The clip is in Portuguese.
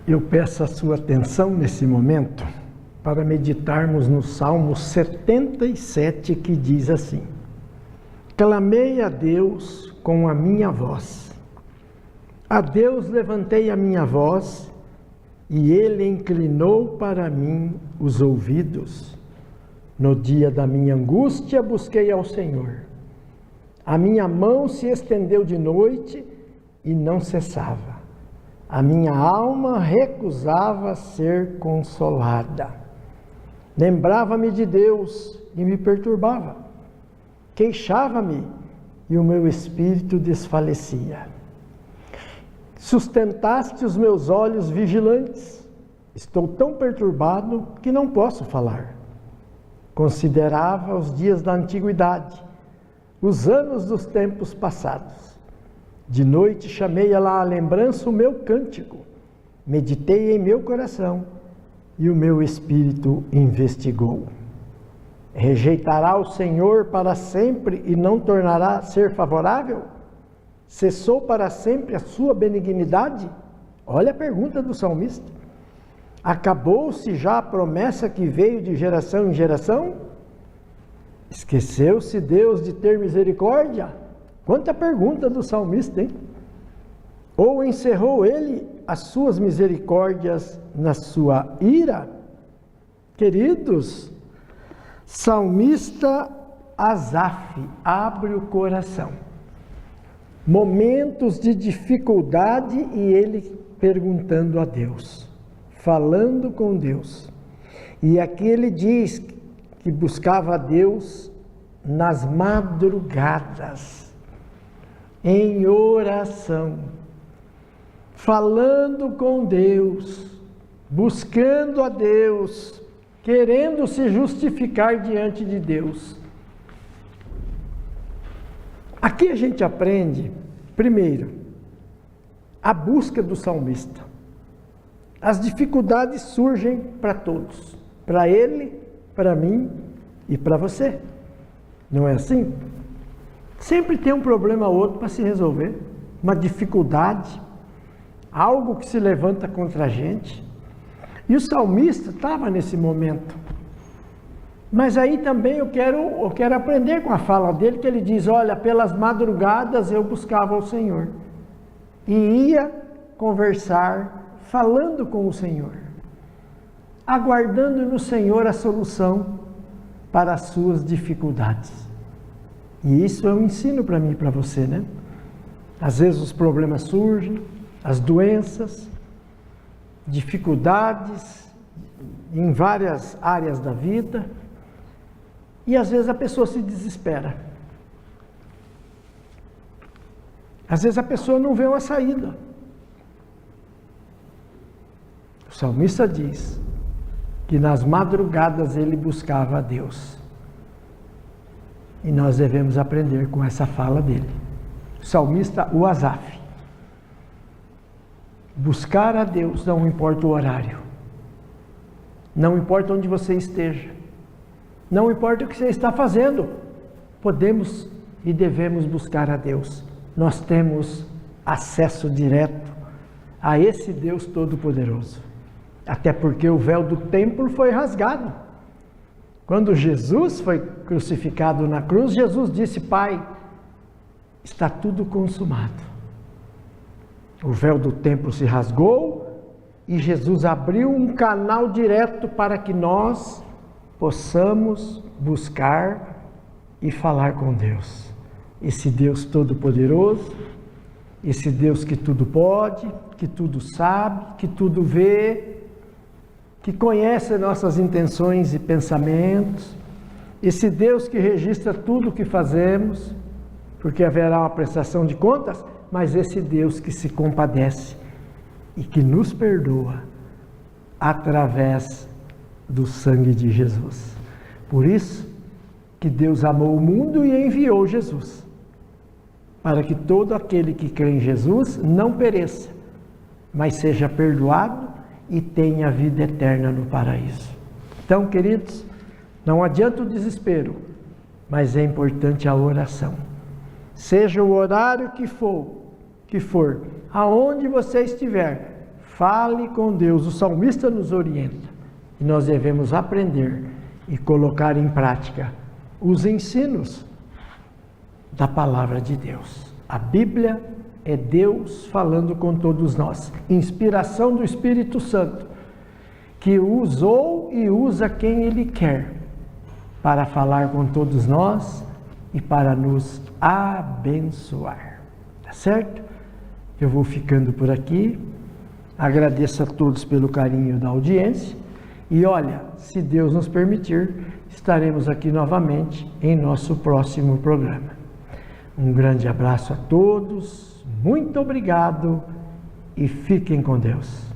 Eu peço a sua atenção nesse momento para meditarmos no Salmo 77, que diz assim: Clamei a Deus com a minha voz. A Deus levantei a minha voz, e Ele inclinou para mim os ouvidos. No dia da minha angústia busquei ao Senhor. A minha mão se estendeu de noite e não cessava. A minha alma recusava ser consolada. Lembrava-me de Deus e me perturbava. Queixava-me e o meu espírito desfalecia. Sustentaste os meus olhos vigilantes. Estou tão perturbado que não posso falar. Considerava os dias da antiguidade, os anos dos tempos passados. De noite chamei à lembrança o meu cântico, meditei em meu coração e o meu espírito investigou. Rejeitará o Senhor para sempre e não tornará a ser favorável? Cessou para sempre a sua benignidade? Olha a pergunta do salmista. Acabou-se já a promessa que veio de geração em geração? Esqueceu-se Deus de ter misericórdia? Quanta pergunta do salmista, hein? Ou encerrou ele as suas misericórdias na sua ira? Queridos, salmista Asaf abre o coração. Momentos de dificuldade e ele perguntando a Deus, falando com Deus. E aqui ele diz que buscava a Deus nas madrugadas, em oração, falando com Deus, buscando a Deus, querendo se justificar diante de Deus. Aqui a gente aprende, primeiro, a busca do salmista. As dificuldades surgem para todos, para ele, para mim e para você. Não é assim? Sempre tem um problema ou outro para se resolver, uma dificuldade, algo que se levanta contra a gente. E o salmista estava nesse momento. Mas aí também eu quero aprender com a fala dele, que ele diz, olha, pelas madrugadas eu buscava o Senhor. E ia conversar, falando com o Senhor, aguardando no Senhor a solução para as suas dificuldades. E isso é um ensino para mim e para você, né? Às vezes os problemas surgem, as doenças, dificuldades em várias áreas da vida, e às vezes a pessoa se desespera. Às vezes a pessoa não vê uma saída. O salmista diz que nas madrugadas ele buscava a Deus. E nós devemos aprender com essa fala dele. O salmista, o Asaf. Buscar a Deus não importa o horário. Não importa onde você esteja. Não importa o que você está fazendo. Podemos e devemos buscar a Deus. Nós temos acesso direto a esse Deus Todo-Poderoso. Até porque o véu do templo foi rasgado. Quando Jesus foi crucificado na cruz, Jesus disse, Pai, está tudo consumado. O véu do templo se rasgou e Jesus abriu um canal direto para que nós possamos buscar e falar com Deus. Esse Deus Todo-Poderoso, esse Deus que tudo pode, que tudo sabe, que tudo vê, que conhece nossas intenções e pensamentos, esse Deus que registra tudo o que fazemos, porque haverá uma prestação de contas, mas esse Deus que se compadece e que nos perdoa através do sangue de Jesus. Por isso que Deus amou o mundo e enviou Jesus, para que todo aquele que crê em Jesus não pereça, mas seja perdoado e tenha vida eterna no paraíso. Então, queridos, não adianta o desespero, mas é importante a oração. Seja o horário que for, aonde você estiver, Fale com Deus. O salmista nos orienta e nós devemos aprender e colocar em prática os ensinos da palavra de Deus. A Bíblia é Deus falando com todos nós. Inspiração do Espírito Santo, que usou e usa quem Ele quer para falar com todos nós e para nos abençoar. Tá certo? Eu vou ficando por aqui. Agradeço a todos pelo carinho da audiência. E olha, se Deus nos permitir, estaremos aqui novamente em nosso próximo programa. Um grande abraço a todos, muito obrigado e fiquem com Deus.